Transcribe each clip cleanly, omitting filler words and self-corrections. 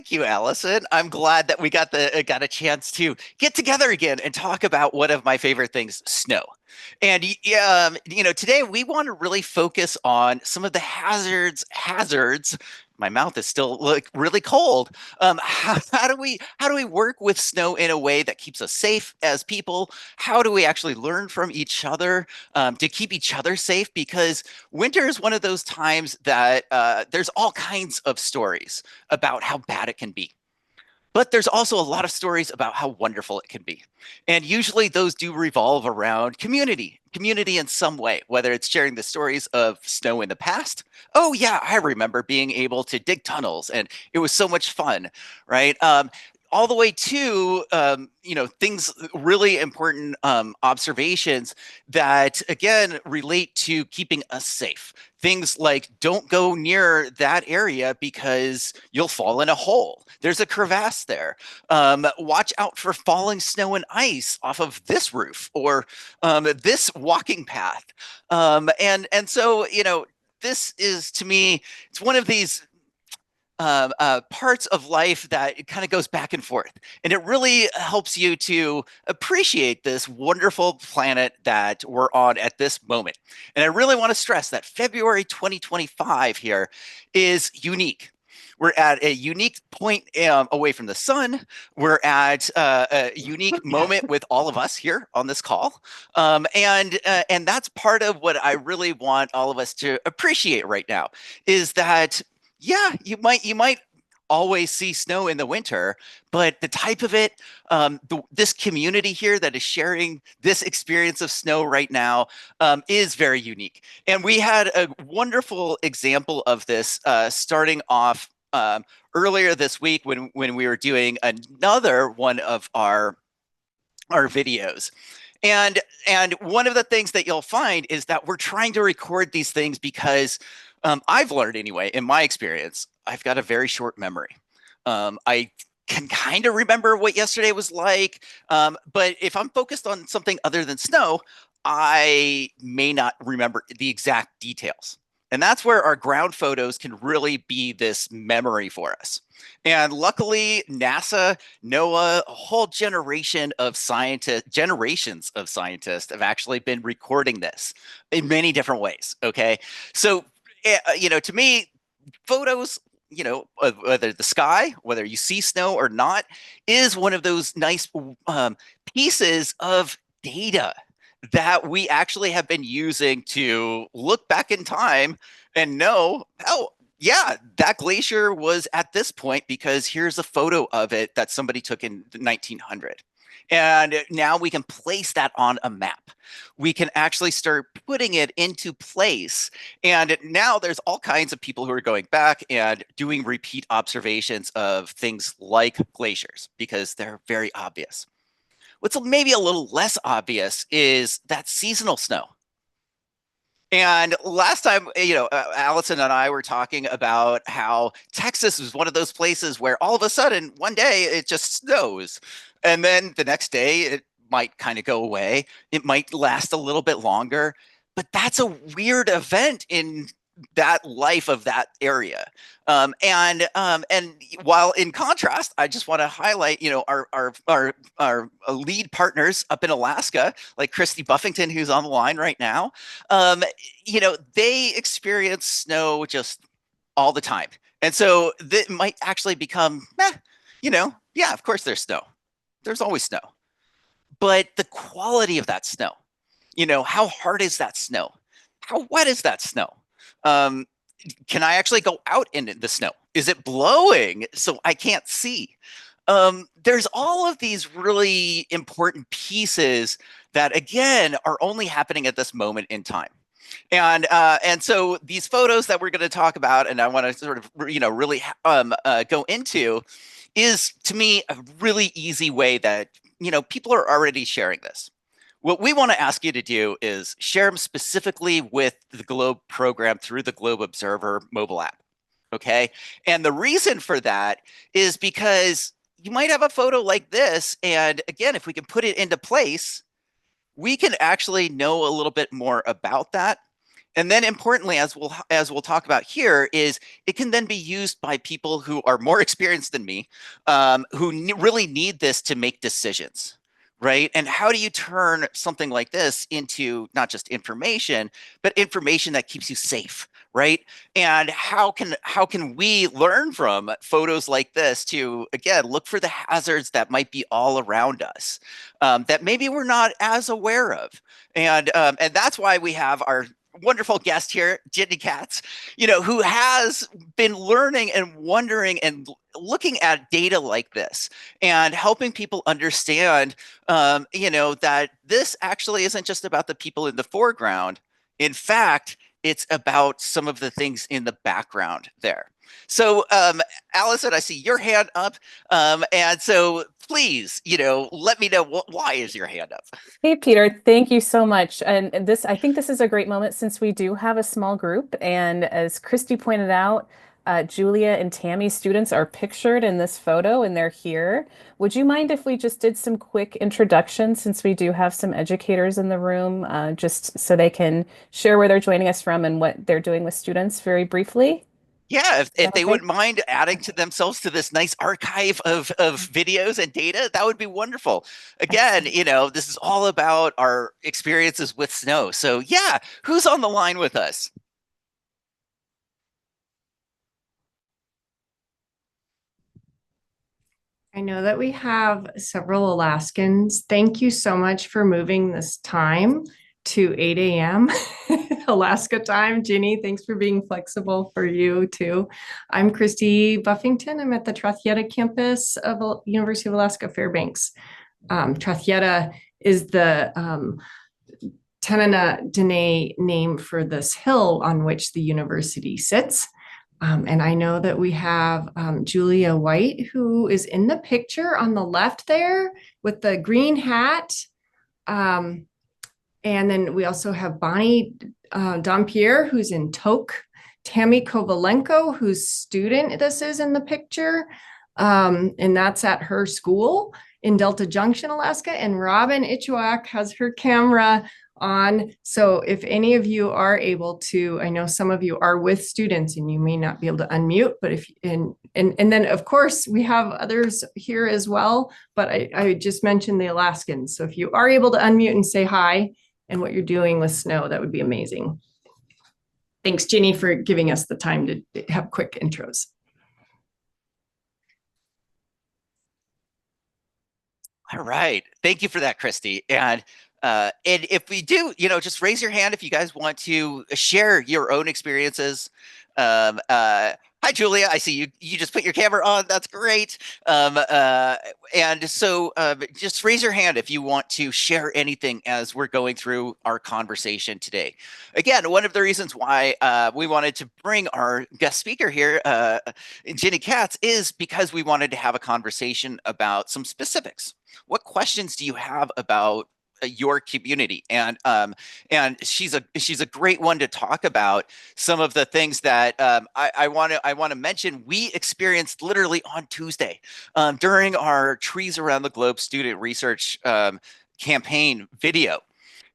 Thank you, Allison. I'm glad that we got a chance to get together again and talk about one of my favorite things, snow. And today we want to really focus on some of the hazards. My mouth is still really cold. How do we work with snow in a way that keeps us safe as people? How do we actually learn from each other to keep each other safe? Because winter is one of those times that there's all kinds of stories about how bad it can be. But there's also a lot of stories about how wonderful it can be. And usually those do revolve around community in some way, whether it's sharing the stories of snow in the past. Oh, yeah, I remember being able to dig tunnels and it was so much fun, right? All the way to things really important observations that again relate to keeping us safe. Things like don't go near that area because you'll fall in a hole. There's a crevasse there. Watch out for falling snow and ice off of this roof or this walking path. And so this is, to me, it's one of these parts of life that it kind of goes back and forth. And it really helps you to appreciate this wonderful planet that we're on at this moment. And I really want to stress that February 2025 here is unique. We're at a unique point away from the sun. We're at a unique moment with all of us here on this call, and that's part of what I really want all of us to appreciate right now. Is that yeah, you might always see snow in the winter, but the type of it, this community here that is sharing this experience of snow right now is very unique. And we had a wonderful example of this starting off earlier this week when we were doing another one of our videos. And one of the things that you'll find is that we're trying to record these things because I've learned anyway, in my experience, I've got a very short memory. I can kind of remember what yesterday was like, but if I'm focused on something other than snow, I may not remember the exact details. And that's where our ground photos can really be this memory for us. And luckily, NASA, NOAA, a whole generations of scientists have actually been recording this in many different ways. Okay. So, to me, photos, whether the sky, whether you see snow or not, is one of those nice pieces of data that we actually have been using to look back in time and know, oh, yeah, that glacier was at this point because here's a photo of it that somebody took in 1900. And now we can place that on a map. We can actually start putting it into place. And now there's all kinds of people who are going back and doing repeat observations of things like glaciers because they're very obvious. What's maybe a little less obvious is that seasonal snow. And last time, Allison and I were talking about how Texas was one of those places where all of a sudden, one day, it just snows. And then the next day, it might kind of go away. It might last a little bit longer. But that's a weird event in that life of that area. And while in contrast, I just want to highlight, our lead partners up in Alaska, like Christi Buffington, who's on the line right now. They experience snow just all the time, and so that might actually become, yeah, of course there's snow. There's always snow, but the quality of that snow, how hard is that snow? How wet is that snow? Um, can I actually go out in the snow? Is it blowing so I can't see? There's all of these really important pieces that, again, are only happening at this moment in time. And so these photos that we're going to talk about, and I want to sort of really go into, is to me a really easy way that people are already sharing this. What we want to ask you to do is share them specifically with the GLOBE program through the GLOBE Observer mobile app. Okay. And the reason for that is because you might have a photo like this. And again, if we can put it into place, we can actually know a little bit more about that. And then importantly, as we'll talk about here, is it can then be used by people who are more experienced than me, who really need this to make decisions, right? And how do you turn something like this into not just information, but information that keeps you safe, right? And how can we learn from photos like this to again look for the hazards that might be all around us, that maybe we're not as aware of, and that's why we have our wonderful guest here, Ginny Katz, who has been learning and wondering and looking at data like this and helping people understand, that this actually isn't just about the people in the foreground. In fact, it's about some of the things in the background there. So, Allison, I see your hand up. And so please, let me know why is your hand up? Hey, Peter, thank you so much. And this, I think this is a great moment since we do have a small group. And as Christy pointed out, Julia and Tammy's students are pictured in this photo and they're here. Would you mind if we just did some quick introductions since we do have some educators in the room, just so they can share where they're joining us from and what they're doing with students very briefly? Yeah, Is if that they okay? wouldn't mind adding to themselves to this nice archive of videos and data, that would be wonderful. Again, Excellent. this is all about our experiences with snow. So yeah, who's on the line with us? I know that we have several Alaskans. Thank you so much for moving this time to 8 a.m. Alaska time. Ginny, thanks for being flexible for you too. I'm Christi Buffington. I'm at the Trothyeta campus of University of Alaska Fairbanks. Trothyeta is the Tanana Dene name for this hill on which the university sits. And I know that we have Julia White, who is in the picture on the left there with the green hat. And then we also have Bonnie Dompierre, who's in toque, Tammy Kovalenko, whose student this is in the picture. And that's at her school in Delta Junction, Alaska. And Robin Ichuak has her camera on. So if any of you are able to, I know some of you are with students and you may not be able to unmute, but if, and then of course we have others here as well, but I just mentioned the Alaskans. So if you are able to unmute and say hi and what you're doing with snow, that would be amazing. Thanks, Ginny, for giving us the time to have quick intros. All right. Thank you for that, Christy. And if we do, just raise your hand if you guys want to share your own experiences. Hi, Julia. I see you. You just put your camera on. That's great. And so just raise your hand if you want to share anything as we're going through our conversation today. Again, one of the reasons why we wanted to bring our guest speaker here, Ginny Katz, is because we wanted to have a conversation about some specifics. What questions do you have about your community? And she's a great one to talk about some of the things that I want to mention. We experienced literally on Tuesday during our Trees Around the Globe student research campaign video.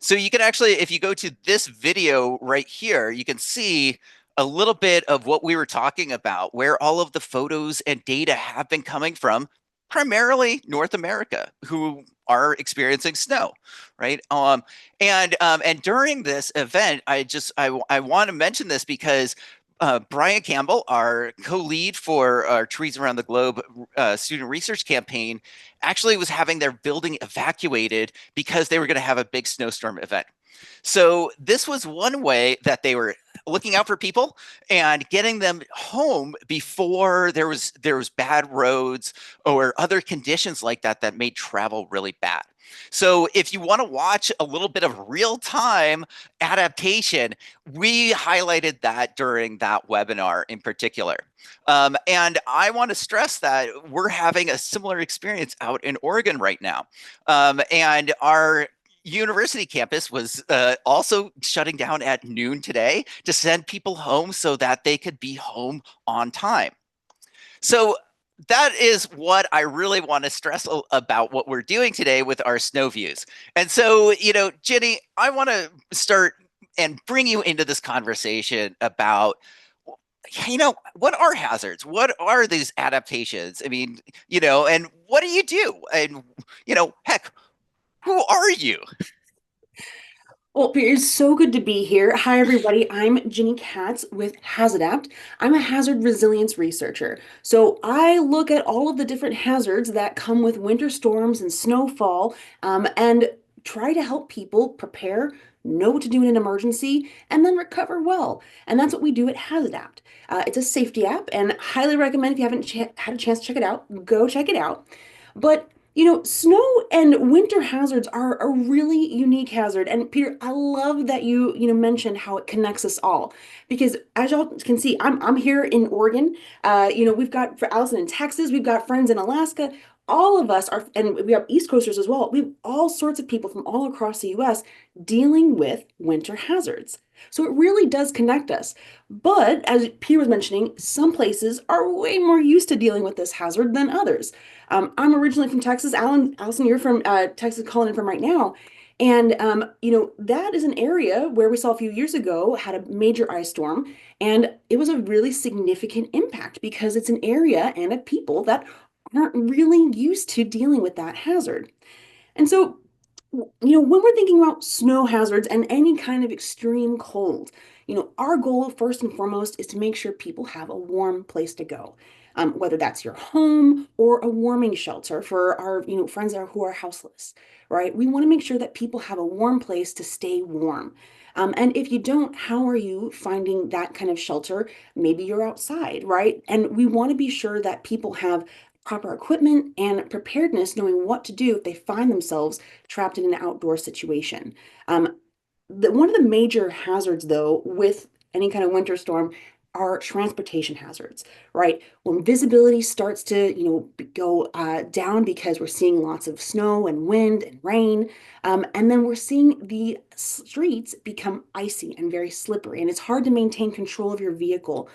So you can actually, if you go to this video right here, you can see a little bit of what we were talking about, where all of the photos and data have been coming from, primarily North America, who are experiencing snow, right? And during this event, I want to mention this because Brian Campbell, our co-lead for our Trees Around the Globe student research campaign, actually was having their building evacuated because they were going to have a big snowstorm event. So this was one way that they were looking out for people and getting them home before there was bad roads or other conditions like that that made travel really bad. So if you want to watch a little bit of real-time adaptation, we highlighted that during that webinar in particular. And I want to stress that we're having a similar experience out in Oregon right now. And our university campus was also shutting down at noon today to send people home so that they could be home on time. So that is what I really want to stress about what we're doing today with our snow views. And so, Ginny, I want to start and bring you into this conversation about, what are hazards? What are these adaptations? I mean, and what do you do? And, heck, who are you? Well, it's so good to be here. Hi, everybody. I'm Ginny Katz with HazAdapt. I'm a hazard resilience researcher. So I look at all of the different hazards that come with winter storms and snowfall, and try to help people prepare, know what to do in an emergency, and then recover well. And that's what we do at HazAdapt. It's a safety app, and highly recommend if you haven't had a chance to check it out, go check it out. But snow and winter hazards are a really unique hazard. And Peter, I love that you mentioned how it connects us all. Because as y'all can see, I'm here in Oregon. We've got for Allison in Texas, we've got friends in Alaska. All of us are, and we have East Coasters as well. We have all sorts of people from all across the US dealing with winter hazards. So it really does connect us. But as Peter was mentioning, some places are way more used to dealing with this hazard than others. I'm originally from Texas. Allison, you're from Texas, calling in from right now. And, that is an area where we saw a few years ago had a major ice storm. And it was a really significant impact because it's an area and a people that aren't really used to dealing with that hazard. And so, when we're thinking about snow hazards and any kind of extreme cold, our goal first and foremost is to make sure people have a warm place to go. Whether that's your home or a warming shelter for our, friends who are houseless, right? We want to make sure that people have a warm place to stay warm. And if you don't, how are you finding that kind of shelter? Maybe you're outside, right? And we want to be sure that people have proper equipment and preparedness, knowing what to do if they find themselves trapped in an outdoor situation. One of the major hazards, though, with any kind of winter storm are transportation hazards, right? When visibility starts to, go down because we're seeing lots of snow and wind and rain, and then we're seeing the streets become icy and very slippery, and it's hard to maintain control of your vehicle.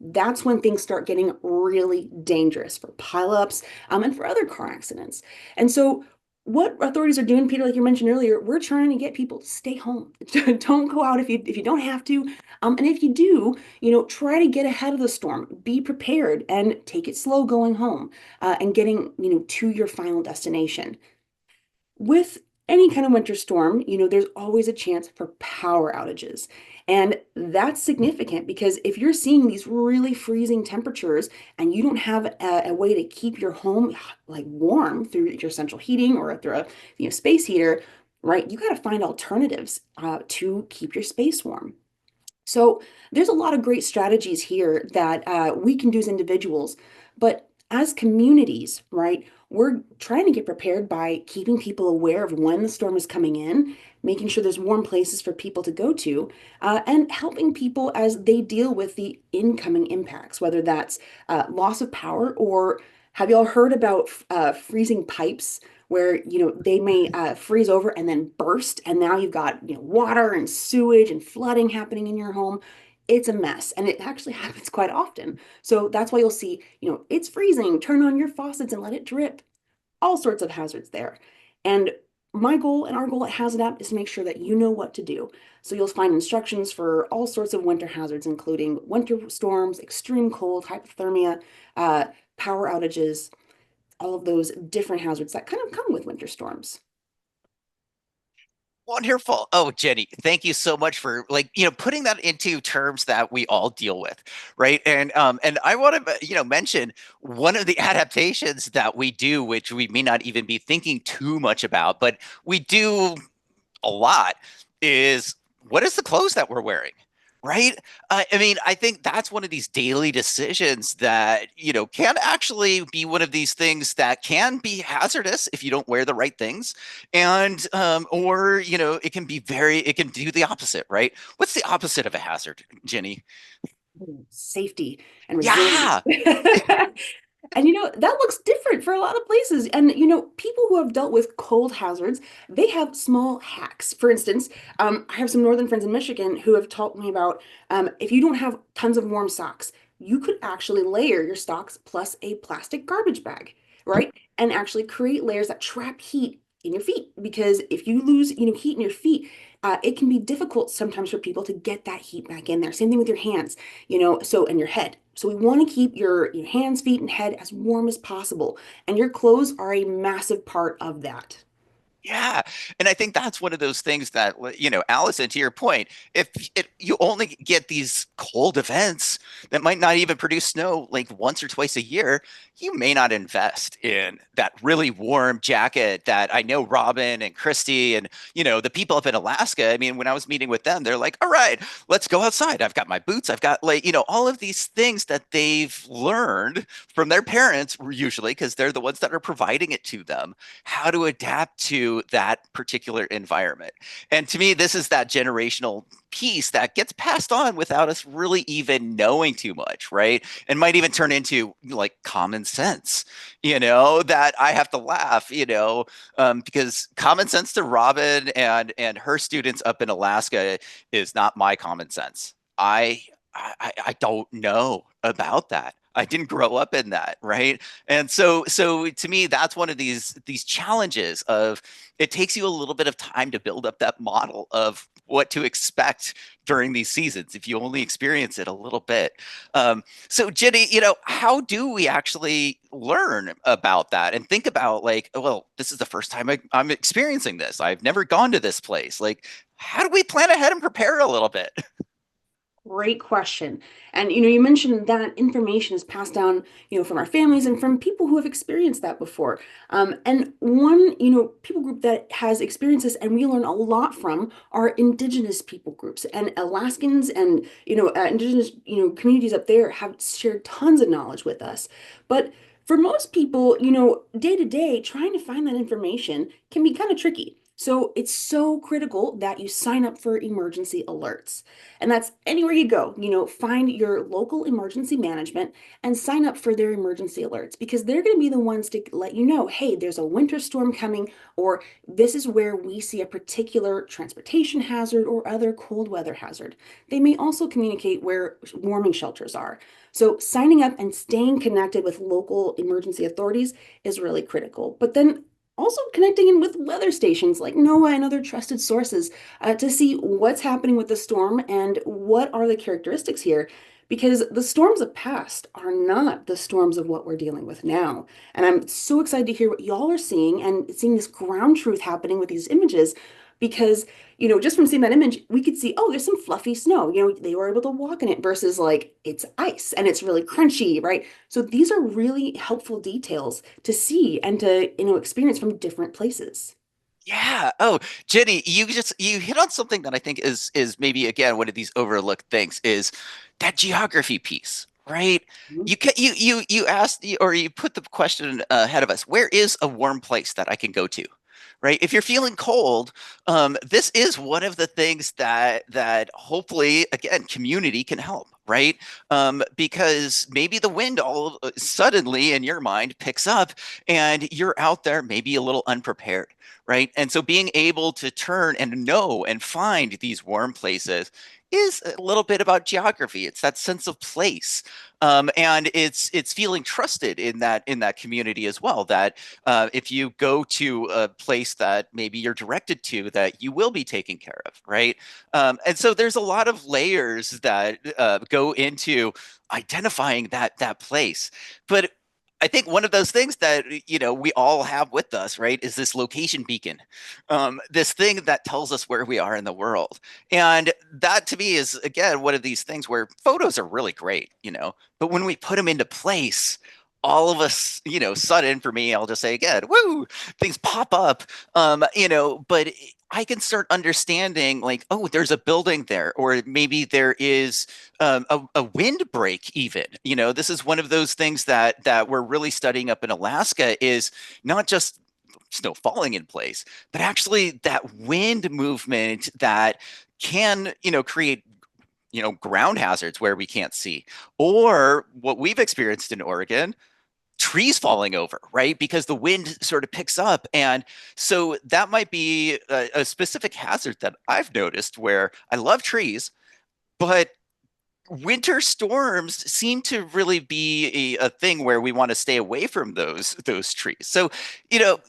That's when things start getting really dangerous for pileups, and for other car accidents. And so what authorities are doing, Peter, like you mentioned earlier, we're trying to get people to stay home. Don't go out if you don't have to. And if you do, try to get ahead of the storm. Be prepared and take it slow going home, and getting, to your final destination. With any kind of winter storm, there's always a chance for power outages. And that's significant because if you're seeing these really freezing temperatures and you don't have a way to keep your home like warm through your central heating or through a space heater, right? You got to find alternatives to keep your space warm. So there's a lot of great strategies here that we can do as individuals, but as communities, right, we're trying to get prepared by keeping people aware of when the storm is coming in, making sure there's warm places for people to go to, and helping people as they deal with the incoming impacts, whether that's loss of power or have y'all heard about freezing pipes where they may freeze over and then burst, and now you've got water and sewage and flooding happening in your home. It's a mess, and it actually happens quite often. So that's why you'll see, it's freezing, turn on your faucets and let it drip. All sorts of hazards there. And my goal and our goal at HazAdapt is to make sure that you know what to do. So you'll find instructions for all sorts of winter hazards, including winter storms, extreme cold, hypothermia, power outages, all of those different hazards that kind of come with winter storms. Wonderful. Oh, Jenny, thank you so much for putting that into terms that we all deal with, right? And I want to mention one of the adaptations that we do, which we may not even be thinking too much about, but we do a lot, is what is the clothes that we're wearing? Right. I mean, I think that's one of these daily decisions that, can actually be one of these things that can be hazardous if you don't wear the right things. And, or, it can it can do the opposite, right? What's the opposite of a hazard, Jenny? Safety and Yeah. resilience. And that looks different for a lot of places. And people who have dealt with cold hazards, they have small hacks. For instance, I have some northern friends in Michigan who have taught me about if you don't have tons of warm socks, you could actually layer your socks plus a plastic garbage bag, right? And actually create layers that trap heat in your feet. Because if you lose, heat in your feet, it can be difficult sometimes for people to get that heat back in there. Same thing with your hands, and your head. So we want to keep your hands, feet, and head as warm as possible. And your clothes are a massive part of that. Yeah. And I think that's one of those things that, Allison, to your point, if you only get these cold events that might not even produce snow like once or twice a year, you may not invest in that really warm jacket that I know Robin and Christy and, the people up in Alaska. I mean, when I was meeting with them, they're like, all right, let's go outside. I've got my boots. I've got all of these things that they've learned from their parents, usually, because they're the ones that are providing it to them, how to adapt to that particular environment. And to me, this is that generational piece that gets passed on without us really even knowing too much, right? And might even turn into like common sense, that I have to laugh, because common sense to Robin and her students up in Alaska is not my common sense. I don't know about that. I didn't grow up in that, right? And so to me, that's one of these challenges of it takes you a little bit of time to build up that model of what to expect during these seasons if you only experience it a little bit. So Jenny, how do we actually learn about that and think about like, well, this is the first time I'm experiencing this. I've never gone to this place. Like, how do we plan ahead and prepare a little bit? Great question. And you mentioned that information is passed down, from our families and from people who have experienced that before. And one, people group that has experienced this and we learn a lot from are indigenous people groups and Alaskans and, indigenous, communities up there have shared tons of knowledge with us. But for most people, day to day, trying to find that information can be kind of tricky. So it's so critical that you sign up for emergency alerts. And that's anywhere you go, find your local emergency management and sign up for their emergency alerts because they're going to be the ones to let you know, hey, there's a winter storm coming, or this is where we see a particular transportation hazard or other cold weather hazard. They may also communicate where warming shelters are. So signing up and staying connected with local emergency authorities is really critical. But then also connecting in with weather stations like NOAA and other trusted sources to see what's happening with the storm and what are the characteristics here. Because the storms of past are not the storms of what we're dealing with now. And I'm so excited to hear what y'all are seeing and seeing this ground truth happening with these images. Because, just from seeing that image, we could see, oh, there's some fluffy snow. They were able to walk in it versus like it's ice and it's really crunchy, right? So these are really helpful details to see and to, experience from different places. Yeah. Oh, Jenny, you hit on something that I think is maybe again one of these overlooked things is that geography piece, right? You asked or you put the question ahead of us. Where is a warm place that I can go to? Right. If you're feeling cold, this is one of the things that hopefully again community can help. Right. Because maybe the wind all suddenly in your mind picks up and you're out there maybe a little unprepared. Right. And so being able to turn and know and find these warm places is a little bit about geography. It's that sense of place. And it's feeling trusted in that community as well. That if you go to a place that maybe you're directed to, that you will be taken care of, right? And so there's a lot of layers that go into identifying that place. But I think one of those things that we all have with us, right, is this location beacon, this thing that tells us where we are in the world, and that to me is again one of these things where photos are really great, but when we put them into place, all of us, sudden for me, I'll just say again, woo, things pop up, but I can start understanding like, oh, there's a building there, or maybe there is a windbreak even. This is one of those things that we're really studying up in Alaska is not just snow falling in place, but actually that wind movement that can, create ground hazards where we can't see, or what we've experienced in Oregon, trees falling over, right? Because the wind sort of picks up. And so that might be a specific hazard that I've noticed where I love trees, but winter storms seem to really be a thing where we want to stay away from those trees. So, you know,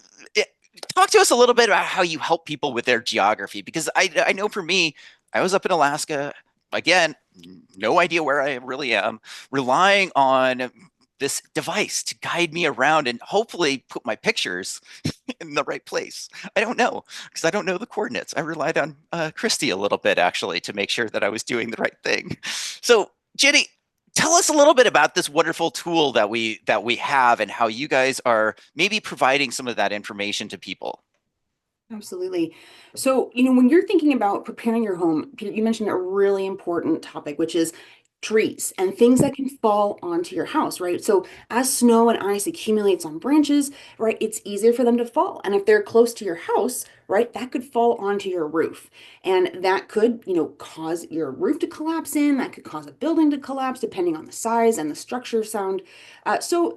talk to us a little bit about how you help people with their geography, because I know for me, I was up in Alaska again, no idea where I really am, relying on this device to guide me around and hopefully put my pictures in the right place. I don't know because I don't know the coordinates. I relied on Christy a little bit actually to make sure that I was doing the right thing. So, Ginny, tell us a little bit about this wonderful tool that we have and how you guys are maybe providing some of that information to people. Absolutely. So, when you're thinking about preparing your home, Peter, you mentioned a really important topic, which is trees and things that can fall onto your house, right? So, as snow and ice accumulates on branches, right, it's easier for them to fall. And if they're close to your house, right, that could fall onto your roof. And that could, cause your roof to collapse in, that could cause a building to collapse, depending on the size and the structure sound. So,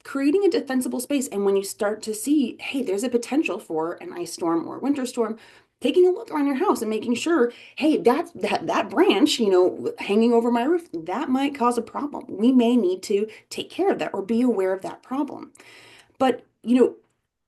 creating a defensible space. And when you start to see, hey, there's a potential for an ice storm or winter storm, taking a look around your house and making sure, hey, that branch, hanging over my roof, that might cause a problem. We may need to take care of that or be aware of that problem. But,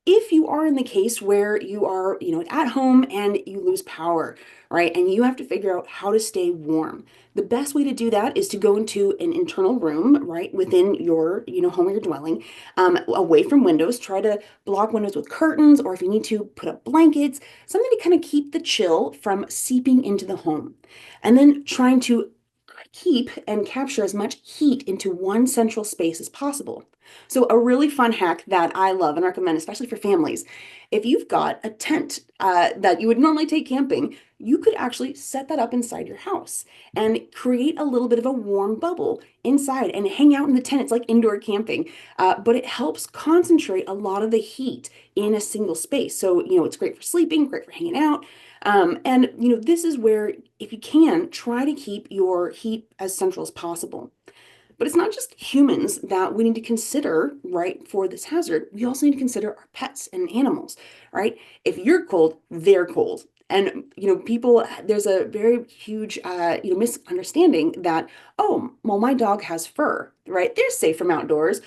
if you are in the case where you are, at home and you lose power, right, and you have to figure out how to stay warm, the best way to do that is to go into an internal room, right, within your, home or your dwelling, away from windows. Try to block windows with curtains, or if you need to, put up blankets, something to kind of keep the chill from seeping into the home. And then trying to keep and capture as much heat into one central space as possible. So, a really fun hack that I love and recommend, especially for families, if you've got a tent that you would normally take camping, you could actually set that up inside your house and create a little bit of a warm bubble inside and hang out in the tent. It's like indoor camping, but it helps concentrate a lot of the heat in a single space. So, it's great for sleeping, great for hanging out. And this is where, if you can, try to keep your heat as central as possible. But it's not just humans that we need to consider, right, for this hazard. We also need to consider our pets and animals, right? If you're cold, they're cold. And, people, there's a very huge, misunderstanding that, oh, well, my dog has fur, right? They're safe from outdoors.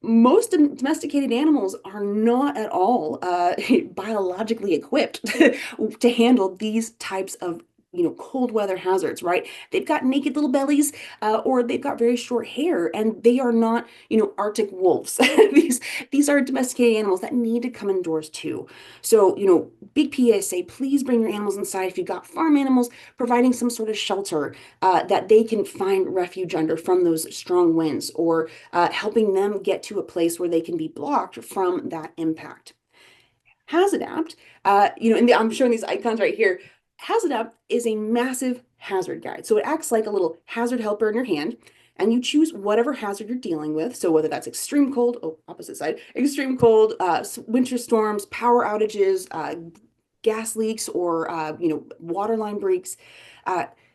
Most domesticated animals are not at all biologically equipped to handle these types of cold weather hazards, right? They've got naked little bellies, or they've got very short hair, and they are not Arctic wolves. These are domesticated animals that need to come indoors too. So big PSA, please bring your animals inside. If you've got farm animals, providing some sort of shelter that they can find refuge under from those strong winds, or helping them get to a place where they can be blocked from that impact. HazAdapt, and I'm showing these icons right here. HazAdapt is a massive hazard guide. So it acts like a little hazard helper in your hand, and you choose whatever hazard you're dealing with. So whether that's extreme cold, opposite side, extreme cold, winter storms, power outages, gas leaks, or water line breaks.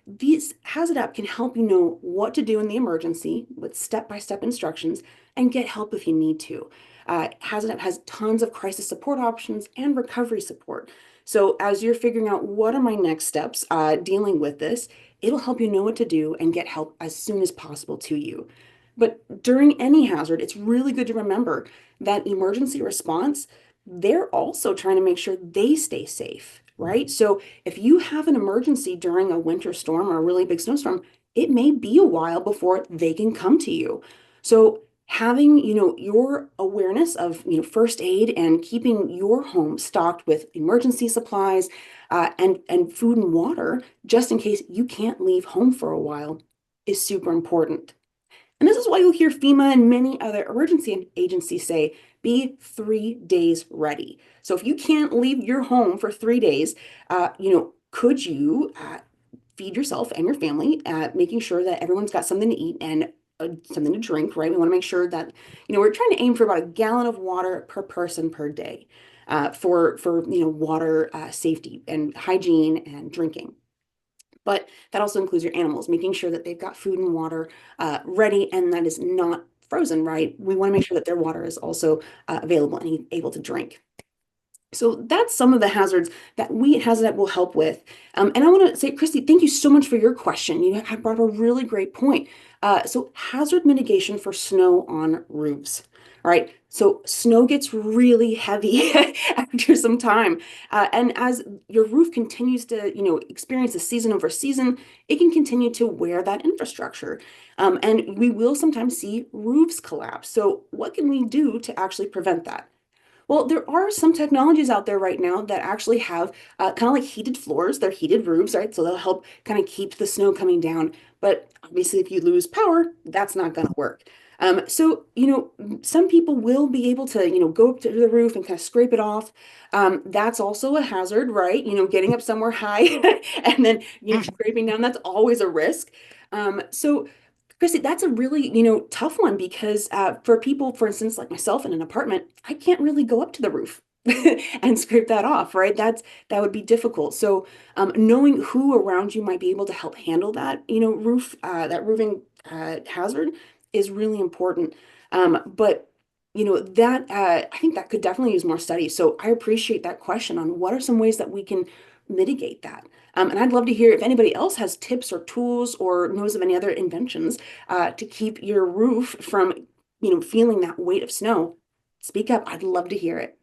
These HazAdapt can help you know what to do in the emergency with step-by-step instructions and get help if you need to. HazAdapt has tons of crisis support options and recovery support. So as you're figuring out what are my next steps dealing with this, it'll help you know what to do and get help as soon as possible to you. But during any hazard, it's really good to remember that emergency response, they're also trying to make sure they stay safe, right? So if you have an emergency during a winter storm or a really big snowstorm, it may be a while before they can come to you. So having, your awareness of, first aid and keeping your home stocked with emergency supplies and food and water, just in case you can't leave home for a while, is super important. And this is why you'll hear FEMA and many other emergency agencies say, be 3 days ready. So if you can't leave your home for 3 days, could you feed yourself and your family, making sure that everyone's got something to eat and something to drink, right? We want to make sure that, we're trying to aim for about a gallon of water per person per day for water safety and hygiene and drinking. But that also includes your animals, making sure that they've got food and water ready and that is not frozen, right? We want to make sure that their water is also available and able to drink. So that's some of the hazards that we at HazAdapt will help with. And I want to say, Christy, thank you so much for your question. You have brought up a really great point. So hazard mitigation for snow on roofs, right? So snow gets really heavy after some time. And as your roof continues to, experience a season over season, it can continue to wear that infrastructure. And we will sometimes see roofs collapse. So what can we do to actually prevent that? Well, there are some technologies out there right now that actually have kind of like heated floors. They're heated roofs, right? So they'll help kind of keep the snow coming down. But obviously, if you lose power, that's not going to work. So, some people will be able to, go up to the roof and kind of scrape it off. That's also a hazard, right? Getting up somewhere high and then, scraping down, that's always a risk. So, Chrissy, that's a really, tough one because for people, for instance, like myself in an apartment, I can't really go up to the roof and scrape that off, right? That would be difficult. So, knowing who around you might be able to help handle that, that roofing hazard is really important. But that I think that could definitely use more studies. So I appreciate that question on what are some ways that we can mitigate that. And I'd love to hear if anybody else has tips or tools or knows of any other inventions to keep your roof from, feeling that weight of snow. Speak up. I'd love to hear it.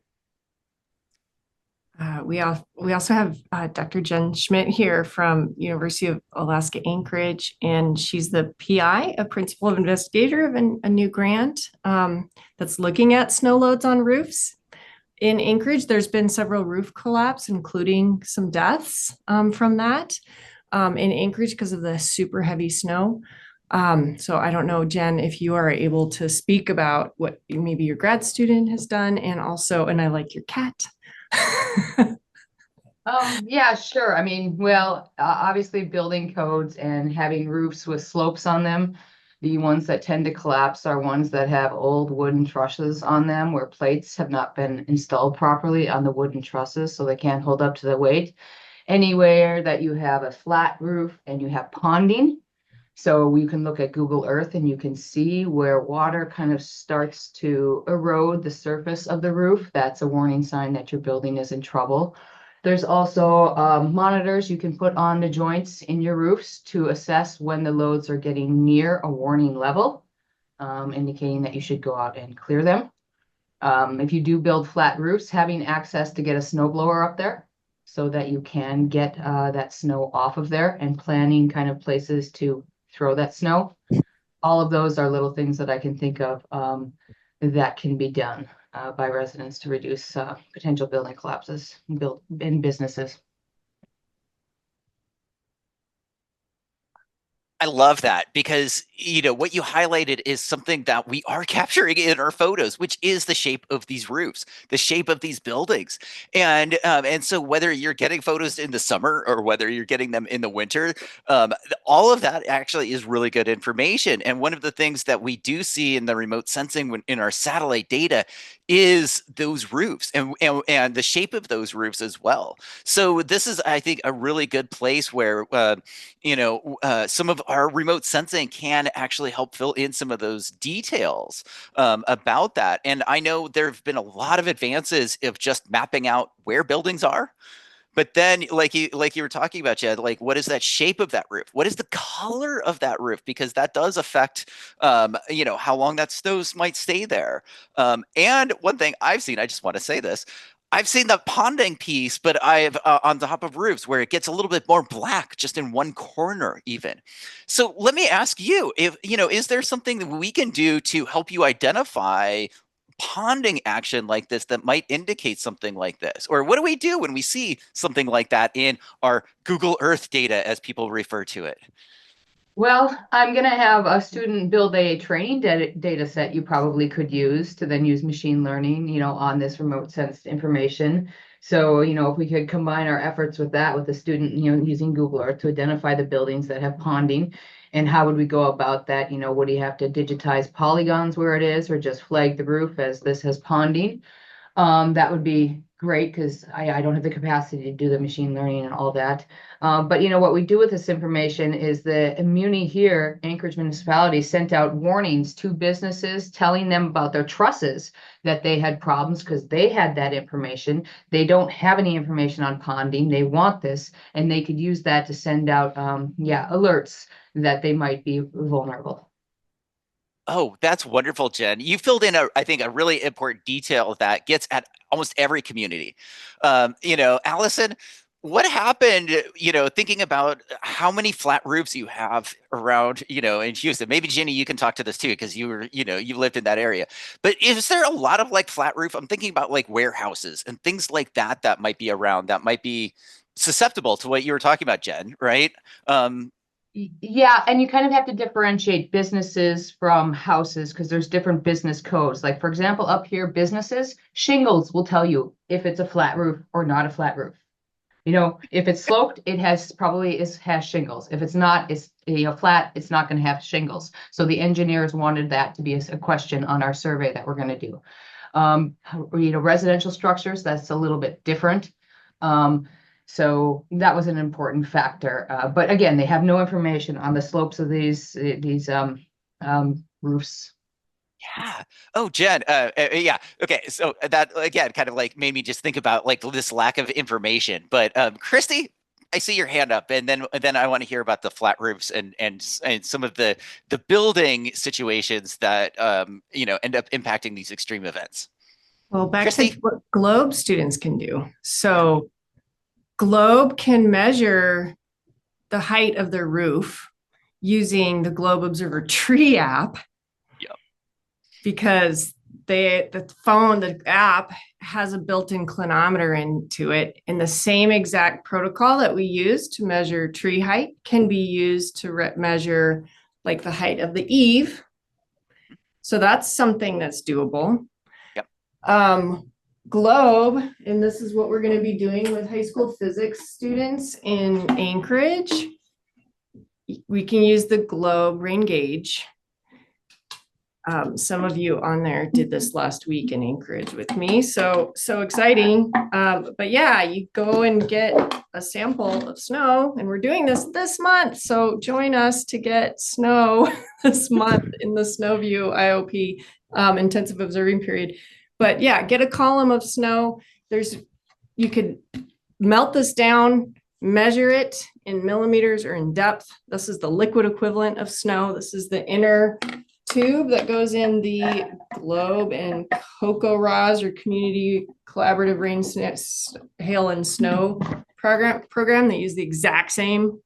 We also have Dr. Jen Schmidt here from University of Alaska Anchorage, and she's the PI, a principal investigator of a new grant that's looking at snow loads on roofs. In Anchorage, there's been several roof collapse, including some deaths from that in Anchorage because of the super heavy snow. So I don't know, Jen, if you are able to speak about what maybe your grad student has done, and I like your cat. Yeah, sure. I mean, well, obviously building codes and having roofs with slopes on them, the ones that tend to collapse are ones that have old wooden trusses on them where plates have not been installed properly on the wooden trusses, so they can't hold up to the weight. Anywhere that you have a flat roof and you have ponding, so you can look at Google Earth and you can see where water kind of starts to erode the surface of the roof. That's a warning sign that your building is in trouble. There's also monitors you can put on the joints in your roofs to assess when the loads are getting near a warning level, indicating that you should go out and clear them. If you do build flat roofs, having access to get a snowblower up there so that you can get that snow off of there, and planning kind of places to throw that snow. All of those are little things that I can think of that can be done by residents to reduce potential building collapses in businesses. I love that because, what you highlighted is something that we are capturing in our photos, which is the shape of these roofs, the shape of these buildings. And so whether you're getting photos in the summer or whether you're getting them in the winter, all of that actually is really good information. And one of the things that we do see in the remote sensing in our satellite data is those roofs and the shape of those roofs as well. So this is, I think, a really good place where some of our remote sensing can actually help fill in some of those details about that. And I know there have been a lot of advances of just mapping out where buildings are. But then, like you were talking about, Jed, like what is that shape of that roof? What is the color of that roof? Because that does affect, how long that snow might stay there. And one thing I've seen, I just want to say this, I've seen the ponding piece, but I've on top of roofs where it gets a little bit more black just in one corner even. So let me ask you, if is there something that we can do to help you identify ponding action like this that might indicate something like this? Or what do we do when we see something like that in our Google Earth data, as people refer to it? Well, I'm going to have a student build a training data set you probably could use to then use machine learning, on this remote sensed information. So, if we could combine our efforts with that, with the student, using Google Earth to identify the buildings that have ponding, and how would we go about that? Would you have to digitize polygons where it is, or just flag the roof as this has ponding? That would be great because I don't have the capacity to do the machine learning and all that. But what we do with this information is the Muni here, Anchorage Municipality, sent out warnings to businesses telling them about their trusses, that they had problems because they had that information. They don't have any information on ponding. They want this, and they could use that to send out alerts that they might be vulnerable. Oh, that's wonderful, Jen. You filled in I think, a really important detail that gets at almost every community. Allison, what happened, thinking about how many flat roofs you have around, in Houston? Maybe Ginny, you can talk to this too, because you lived in that area. But is there a lot of like flat roof? I'm thinking about like warehouses and things like that that might be around that might be susceptible to what you were talking about, Jen, right? Yeah, and you kind of have to differentiate businesses from houses because there's different business codes. Like, for example, up here, businesses, shingles will tell you if it's a flat roof or not a flat roof. If it's sloped, it has shingles. If it's not, it's flat, it's not going to have shingles. So the engineers wanted that to be a question on our survey that we're going to do. Residential structures, that's a little bit different. So that was an important factor. But again, they have no information on the slopes of these roofs. Yeah. Oh, Jen. Yeah. Okay. So that again kind of like made me just think about like this lack of information. But Christy, I see your hand up, and then I want to hear about the flat roofs and some of the building situations that end up impacting these extreme events. Well, back to Christy? what GLOBE students can do. So GLOBE can measure the height of their roof using the GLOBE Observer Tree app. Yep. Because the app has a built-in clinometer into it, and the same exact protocol that we use to measure tree height can be used to measure like the height of the eave. So that's something that's doable. Yep. GLOBE, and this is what we're going to be doing with high school physics students in Anchorage. We can use the GLOBE rain gauge. Some of you on there did this last week in Anchorage with me. So exciting. But yeah, you go and get a sample of snow, and we're doing this month. So join us to get snow this month in the Snow View IOP intensive observing period. But yeah, get a column of snow. You could melt this down, measure it in millimeters or in depth. This is the liquid equivalent of snow. This is the inner tube that goes in the GLOBE and CocoRa's or Community Collaborative Rain, Hail, and Snow program. They use the exact same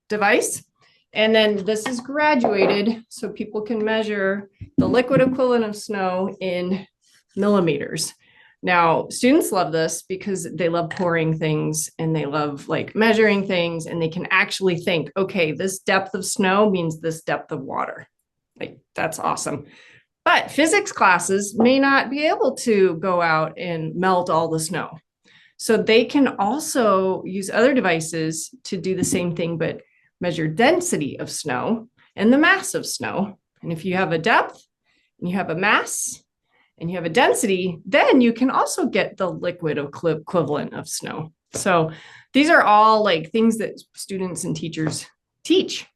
device. And then this is graduated so people can measure the liquid equivalent of snow in millimeters. Now, students love this because they love pouring things and they love like measuring things, and they can actually think, okay, this depth of snow means this depth of water. Like, that's awesome. But physics classes may not be able to go out and melt all the snow. So they can also use other devices to do the same thing, but measure density of snow and the mass of snow. And if you have a depth and you have a mass and you have a density, then you can also get the liquid equivalent of snow. So these are all like things that students and teachers teach,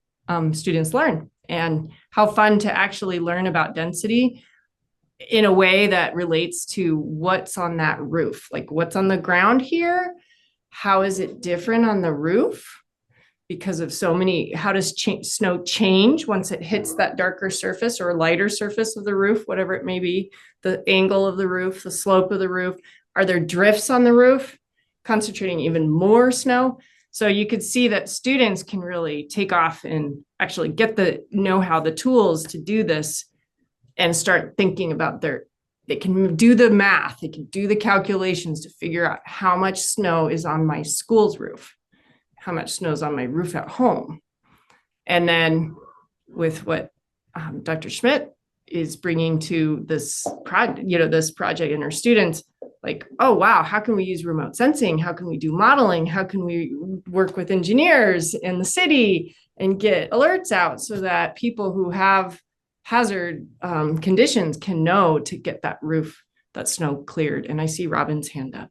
students learn, and how fun to actually learn about density in a way that relates to what's on that roof, like what's on the ground here. How is it different on the roof? Because of so many, how does snow change once it hits that darker surface or lighter surface of the roof, whatever it may be, the angle of the roof, the slope of the roof? Are there drifts on the roof, concentrating even more snow? So you could see that students can really take off and actually get the know-how, the tools to do this, and start thinking about they can do the math, they can do the calculations to figure out how much snow is on my school's roof, how much snow is on my roof at home. And then with what Dr. Schmidt is bringing to this project and our students, like, oh, wow, how can we use remote sensing? How can we do modeling? How can we work with engineers in the city and get alerts out so that people who have hazard conditions can know to get that roof, that snow cleared? And I see Robin's hand up.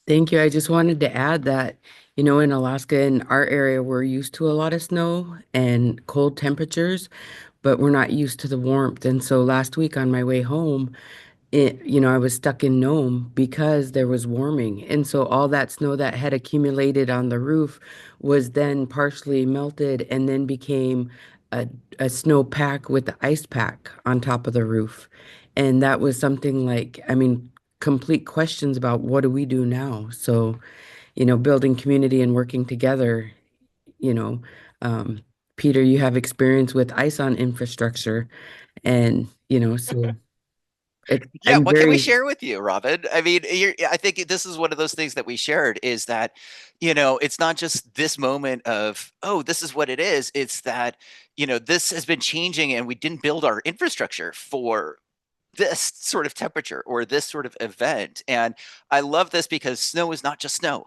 Thank you. I just wanted to add that, in Alaska, in our area, we're used to a lot of snow and cold temperatures, but we're not used to the warmth. And so last week on my way home, I was stuck in Nome because there was warming. And so all that snow that had accumulated on the roof was then partially melted and then became a, a snow pack with the ice pack on top of the roof. And that was something like, I mean, complete questions about what do we do now? So, building community and working together, you know, um, Peter, you have experience with ice on infrastructure. And, so Yeah, I'm what can we very, share with you, Robin? I mean, I think this is one of those things that we shared is that, it's not just this moment of, oh, this is what it is. It's that, this has been changing and we didn't build our infrastructure for this sort of temperature or this sort of event. And I love this because snow is not just snow.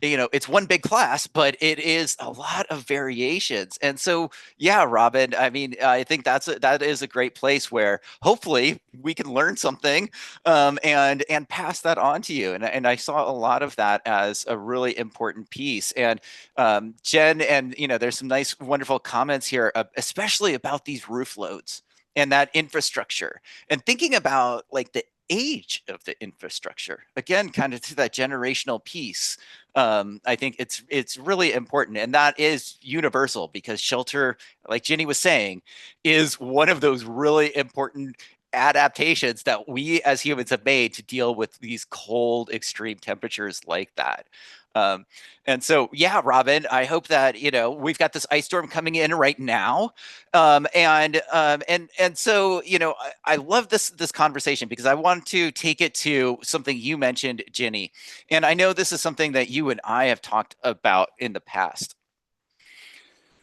It's one big class, but it is a lot of variations. And so, yeah, Robin, I mean, I think that is a great place where hopefully we can learn something, and pass that on to you. And I saw a lot of that as a really important piece. And Jen, and there's some nice, wonderful comments here, especially about these roof loads and that infrastructure, and thinking about like the age of the infrastructure again, kind of to that generational piece. I think it's really important, and that is universal because shelter, like Ginny was saying, is one of those really important adaptations that we as humans have made to deal with these cold, extreme temperatures like that. Um, and so, yeah, Robin, I hope that we've got this ice storm coming in right now, and so I love this conversation because I want to take it to something you mentioned, Ginny, and I know this is something that you and I have talked about in the past.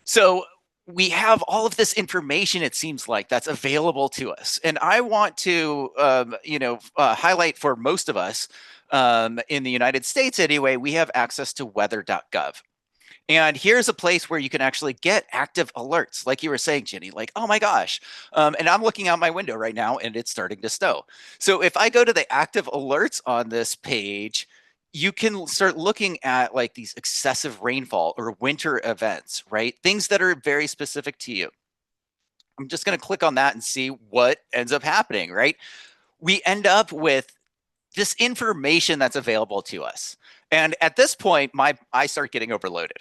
So we have all of this information, it seems like, that's available to us. And I want to, highlight for most of us in the United States anyway, we have access to weather.gov. And here's a place where you can actually get active alerts, like you were saying, Ginny, like, oh my gosh. And I'm looking out my window right now and it's starting to snow. So if I go to the active alerts on this page, you can start looking at like these excessive rainfall or winter events, right? Things that are very specific to you. I'm just going to click on that and see what ends up happening, right? We end up with this information that's available to us. And at this point, I start getting overloaded.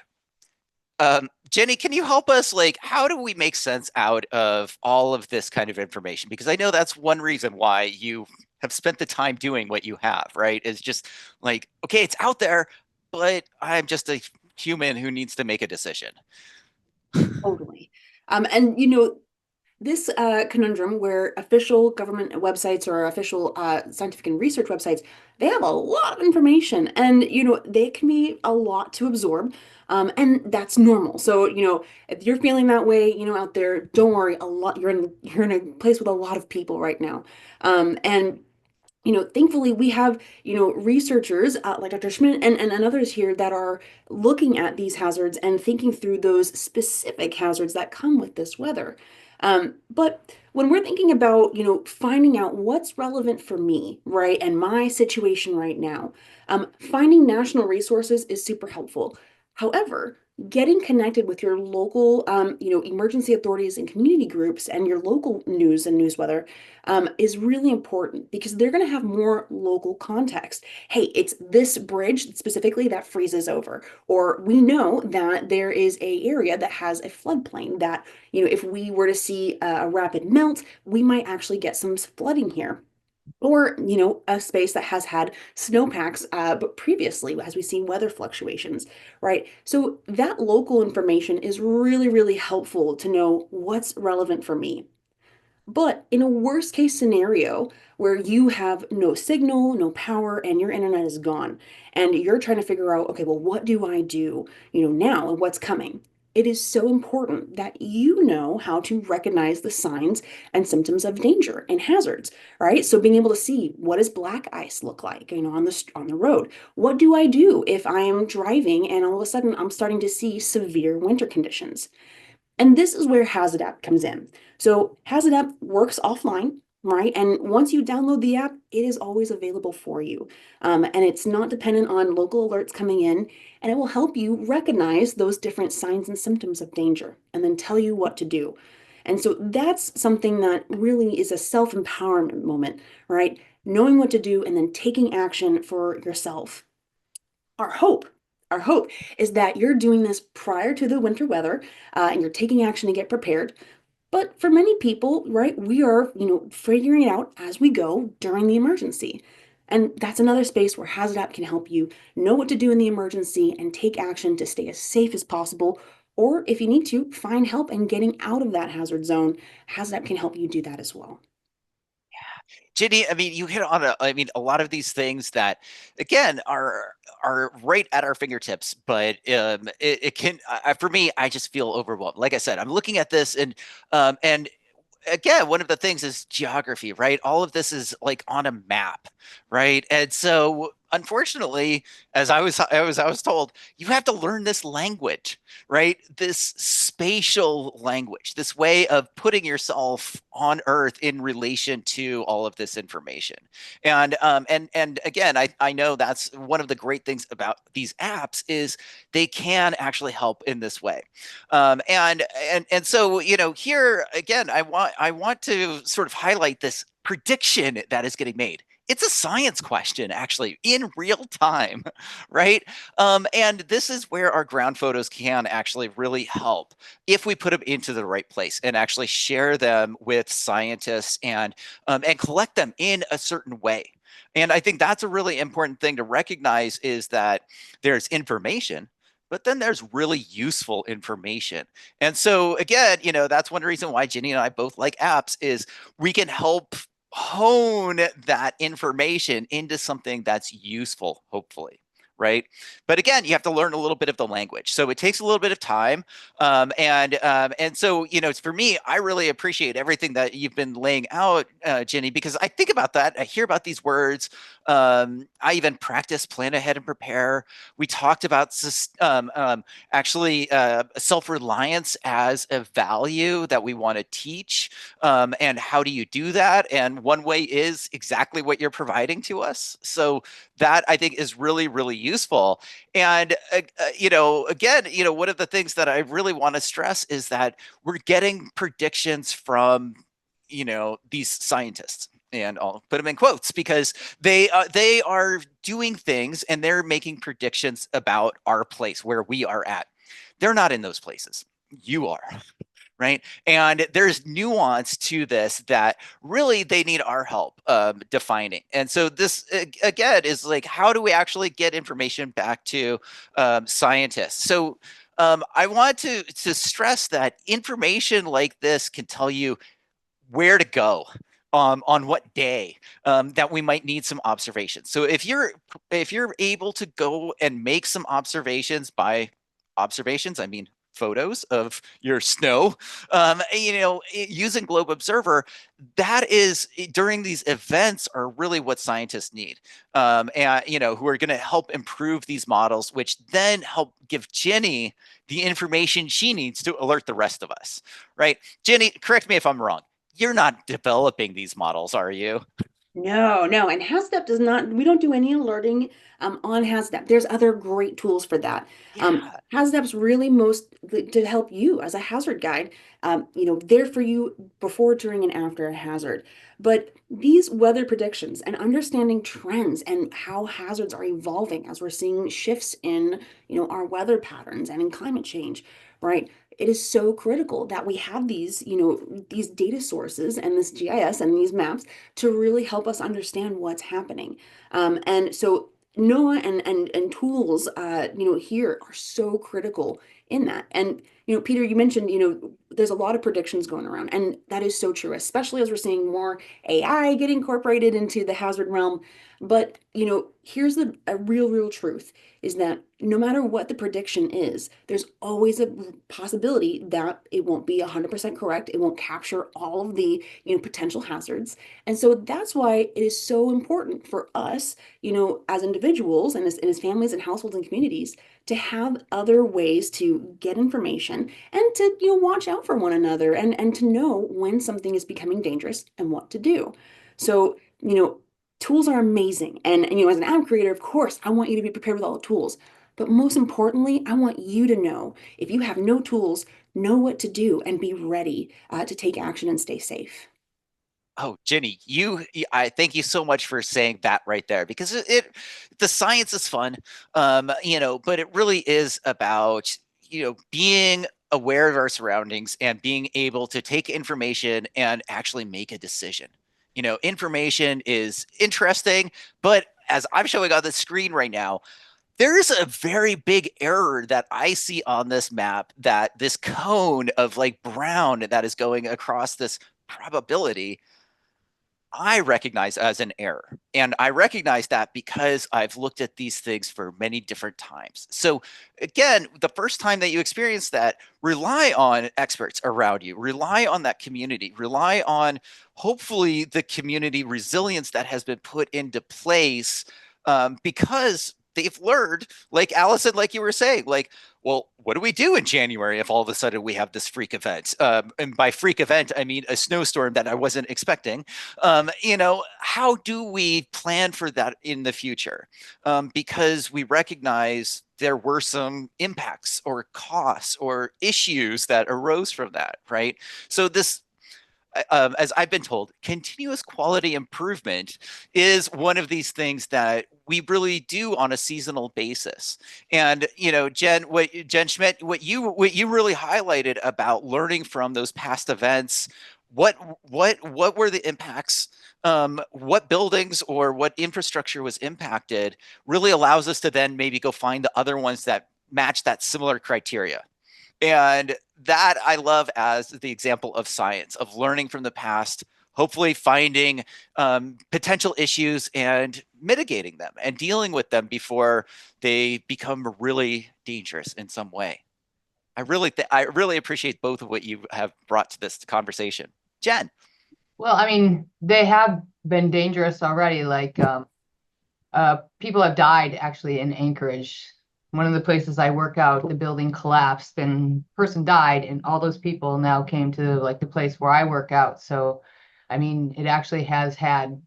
Jenny, can you help us? Like, how do we make sense out of all of this kind of information? Because I know that's one reason why you have spent the time doing what you have, right? Is just like, okay, it's out there, but I'm just a human who needs to make a decision. Totally. And this conundrum where official government websites or official scientific and research websites, they have a lot of information and, they can be a lot to absorb. And that's normal. So, if you're feeling that way, out there, don't worry, you're in a place with a lot of people right now. And thankfully we have, researchers like Dr. Schmidt and others here that are looking at these hazards and thinking through those specific hazards that come with this weather. But when we're thinking about, finding out what's relevant for me, right, and my situation right now, finding national resources is super helpful. However, getting connected with your local, emergency authorities and community groups and your local news and news weather is really important because they're going to have more local context. Hey, it's this bridge specifically that freezes over, or we know that there is a area that has a floodplain that, if we were to see a rapid melt, we might actually get some flooding here. Or, a space that has had snowpacks, but previously, as we've seen weather fluctuations, right? So that local information is really, really helpful to know what's relevant for me. But in a worst case scenario where you have no signal, no power, and your internet is gone, and you're trying to figure out, okay, well, what do I do, now and what's coming? It is so important that you know how to recognize the signs and symptoms of danger and hazards, right? So being able to see what does black ice look like, on the road? What do I do if I am driving and all of a sudden I'm starting to see severe winter conditions? And this is where HazAdapt comes in. So HazAdapt works offline, right? And once you download the app, it is always available for you. And it's not dependent on local alerts coming in, and it will help you recognize those different signs and symptoms of danger and then tell you what to do. And so that's something that really is a self-empowerment moment, right? Knowing what to do and then taking action for yourself. Our hope, our hope is that you're doing this prior to the winter weather, and you're taking action to get prepared. But for many people, right, we are, figuring it out as we go during the emergency. And that's another space where HazAdapt can help you know what to do in the emergency and take action to stay as safe as possible. Or if you need to, find help in getting out of that hazard zone. HazAdapt can help you do that as well. Ginny, I mean, you hit on a lot of these things that, again, are right at our fingertips, but it can, for me, I just feel overwhelmed. Like I said, I'm looking at this, and again, one of the things is geography, right? All of this is like on a map, right? And so, unfortunately, as I was told, you have to learn this language, right? This spatial language, this way of putting yourself on Earth in relation to all of this information. And again, I know that's one of the great things about these apps is they can actually help in this way. And so, here again, I want to sort of highlight this prediction that is getting made. It's a science question, actually, in real time, right? And this is where our ground photos can actually really help if we put them into the right place and actually share them with scientists and collect them in a certain way. And I think that's a really important thing to recognize is that there's information, but then there's really useful information. And so again, that's one reason why Ginny and I both like apps is we can help hone that information into something that's useful, hopefully. Right. But again, you have to learn a little bit of the language. So it takes a little bit of time. And so, for me, I really appreciate everything that you've been laying out, Ginny, because I think about that. I hear about these words. I even practice plan ahead and prepare. We talked about actually self-reliance as a value that we want to teach. And how do you do that? And one way is exactly what you're providing to us. So that I think is really, really useful. And, again, one of the things that I really want to stress is that we're getting predictions from, these scientists. And I'll put them in quotes because they are doing things and they're making predictions about our place where we are at. They're not in those places. You are. Right. And there's nuance to this that really they need our help defining. And so this, again, is like, how do we actually get information back to scientists? So I want to stress that information like this can tell you where to go. On what day that we might need some observations. So if you're able to go and make some observations, by observations I mean photos of your snow, using Globe Observer, that is during these events are really what scientists need, and who are going to help improve these models, which then help give Ginny the information she needs to alert the rest of us. Right, Ginny? Correct me if I'm wrong. You're not developing these models, are you? No, no, and HazAdapt does not, we don't do any alerting on HazAdapt. There's other great tools for that. Yeah. HazAdapt's really most to help you as a hazard guide, there for you before, during, and after a hazard. But these weather predictions and understanding trends and how hazards are evolving as we're seeing shifts in, our weather patterns and in climate change, right? It is so critical that we have these data sources and this GIS and these maps to really help us understand what's happening. And so NOAA and tools, here are so critical in that. And, Peter, you mentioned, there's a lot of predictions going around, and that is so true, especially as we're seeing more AI get incorporated into the hazard realm. But, here's a real truth is that no matter what the prediction is, there's always a possibility that it won't be 100% correct. It won't capture all of the, potential hazards. And so that's why it is so important for us, as individuals and as families and households and communities to have other ways to get information and to, watch out for one another and to know when something is becoming dangerous and what to do. So, tools are amazing. And as an app creator, of course, I want you to be prepared with all the tools. But most importantly, I want you to know if you have no tools, know what to do and be ready to take action and stay safe. Oh, Ginny, I thank you so much for saying that right there, because the science is fun, but it really is about, being aware of our surroundings and being able to take information and actually make a decision. Information is interesting, but as I'm showing on the screen right now, there's a very big error that I see on this map, that this cone of like brown that is going across this probability I recognize as an error. And I recognize that because I've looked at these things for many different times. So, again, the first time that you experience that, rely on experts around you, rely on that community, rely on hopefully the community resilience that has been put into place, because they've learned, like Allison, like you were saying, like, well, what do we do in January if all of a sudden we have this freak event? And by freak event, I mean a snowstorm that I wasn't expecting. How do we plan for that in the future? Because we recognize there were some impacts or costs or issues that arose from that, right? So this, as I've been told, continuous quality improvement is one of these things that we really do on a seasonal basis. And Jen Schmidt, what you really highlighted about learning from those past events, what were the impacts? What buildings or what infrastructure was impacted really allows us to then maybe go find the other ones that match that similar criteria. And that I love as the example of science, of learning from the past, hopefully finding potential issues and mitigating them and dealing with them before they become really dangerous in some way. I really appreciate both of what you have brought to this conversation. Jen. Well, I mean, they have been dangerous already. Like people have died actually in Anchorage. One of the places I work out, the building collapsed and person died, and all those people now came to like the place where I work out. So, I mean, it actually has had,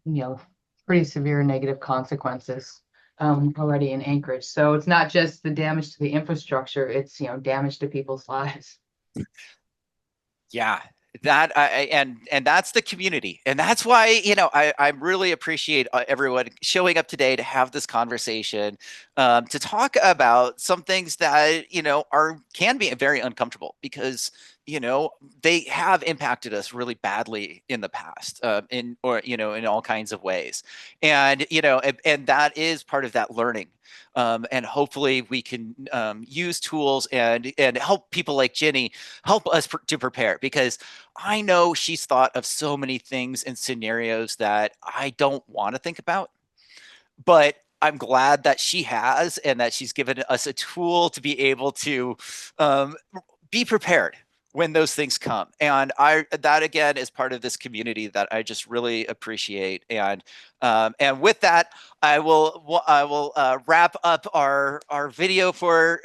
pretty severe negative consequences already in Anchorage. So it's not just the damage to the infrastructure, it's, damage to people's lives. Yeah, that and that's the community, and that's why I really appreciate everyone showing up today to have this conversation, to talk about some things that are can be very uncomfortable, because they have impacted us really badly in the past, in all kinds of ways, and that is part of that learning. And hopefully we can use tools and help people like Ginny help us to prepare, because I know she's thought of so many things and scenarios that I don't want to think about, but I'm glad that she has, and that she's given us a tool to be able to be prepared when those things come. And that again is part of this community that I just really appreciate. And with that, I will wrap up our video for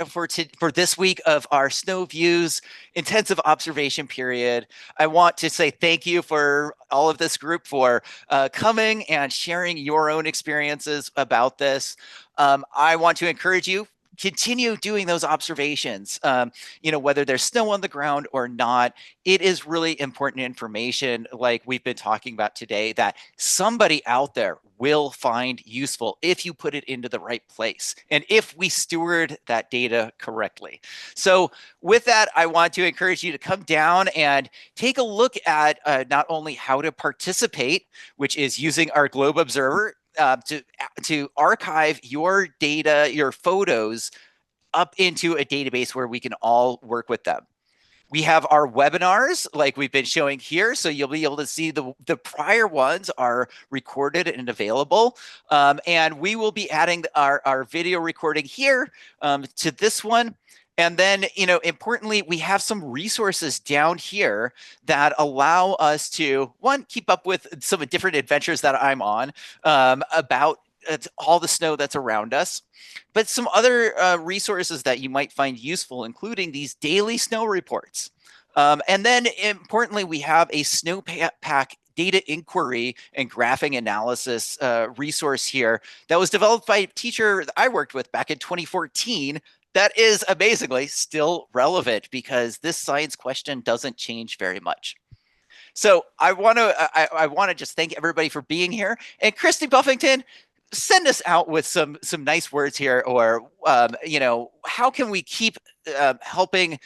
this week of our Snow Views intensive observation period. I want to say thank you for all of this group for coming and sharing your own experiences about this. I want to encourage you, continue doing those observations, whether there's snow on the ground or not. It is really important information, like we've been talking about today, that somebody out there will find useful if you put it into the right place and if we steward that data correctly. So with that, I want to encourage you to come down and take a look at not only how to participate, which is using our Globe Observer, to archive your data, your photos, up into a database where we can all work with them. We have our webinars like we've been showing here, so you'll be able to see the prior ones are recorded and available. And we will be adding our video recording here to this one. And then, importantly, we have some resources down here that allow us to, one, keep up with some different adventures that I'm on, about all the snow that's around us, but some other resources that you might find useful, including these daily snow reports. And then, importantly, we have a snowpack data inquiry and graphing analysis resource here that was developed by a teacher that I worked with back in 2014. That is amazingly still relevant, because this science question doesn't change very much. So I want to just thank everybody for being here. And Christi Buffington, send us out with some nice words here, or how can we keep helping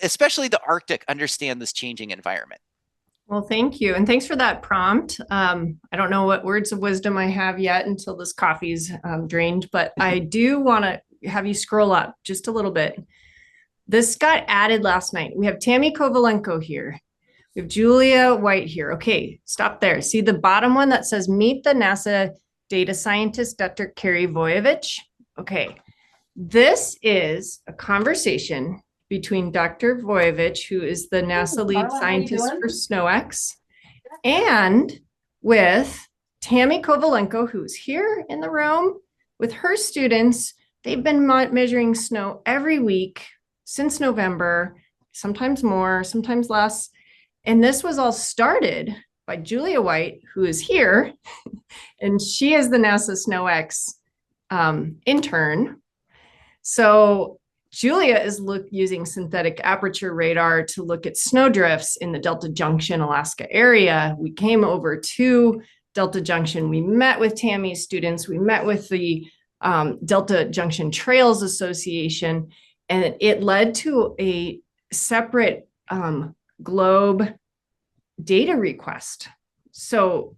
especially the Arctic understand this changing environment? Well, thank you. And thanks for that prompt. I don't know what words of wisdom I have yet until this coffee's drained, but I do want to have you scroll up just a little bit. This got added last night. We have Tammy Kovalenko here. We have Julia White here. Okay, stop there. See the bottom one that says meet the NASA data scientist, Dr. Carrie Voyevich. Okay, this is a conversation between Dr. Voyevich, who is the NASA lead scientist for SNOWX, and with Tammy Kovalenko, who's here in the room with her students. They've been measuring snow every week since November, sometimes more, sometimes less. And this was all started by Julia White, who is here, and she is the NASA SNOWX intern. So Julia is using synthetic aperture radar to look at snowdrifts in the Delta Junction, Alaska area. We came over to Delta Junction. We met with Tammy's students. We met with the Delta Junction Trails Association, and it led to a separate GLOBE data request. So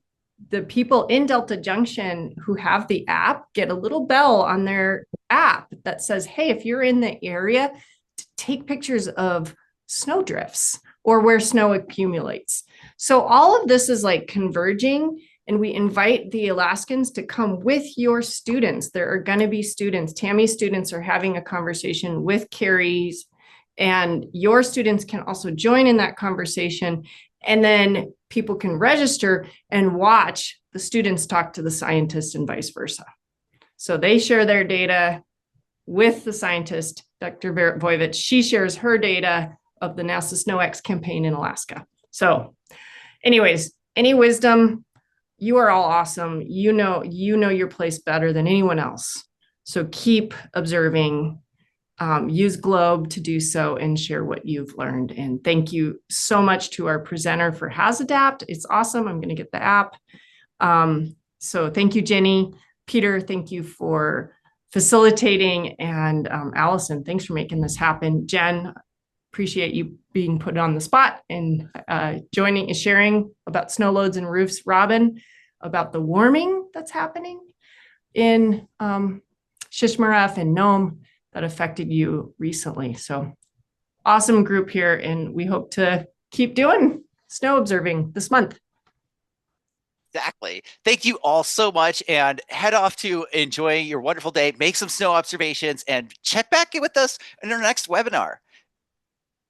the people in Delta Junction who have the app get a little bell on their app that says, hey, if you're in the area, take pictures of snowdrifts or where snow accumulates. So all of this is like converging, and we invite the Alaskans to come with your students. There are going to be students. Tammy's students are having a conversation with Carrie's, and your students can also join in that conversation. And then people can register and watch the students talk to the scientists and vice versa. So they share their data with the scientist, Dr. Voyevich. She shares her data of the NASA SNOWX campaign in Alaska. So anyways, any wisdom, you are all awesome. You know your place better than anyone else. So keep observing. Use GLOBE to do so and share what you've learned. And thank you so much to our presenter for HazAdapt. It's awesome. I'm going to get the app. So thank you, Ginny. Peter, thank you for facilitating. And Allison, thanks for making this happen. Jen, appreciate you being put on the spot and joining and sharing about snow loads and roofs. Robin, about the warming that's happening in Shishmaref and Nome that affected you recently. So awesome group here, and we hope to keep doing snow observing this month. Exactly. Thank you all so much, and head off to enjoy your wonderful day, make some snow observations, and check back in with us in our next webinar.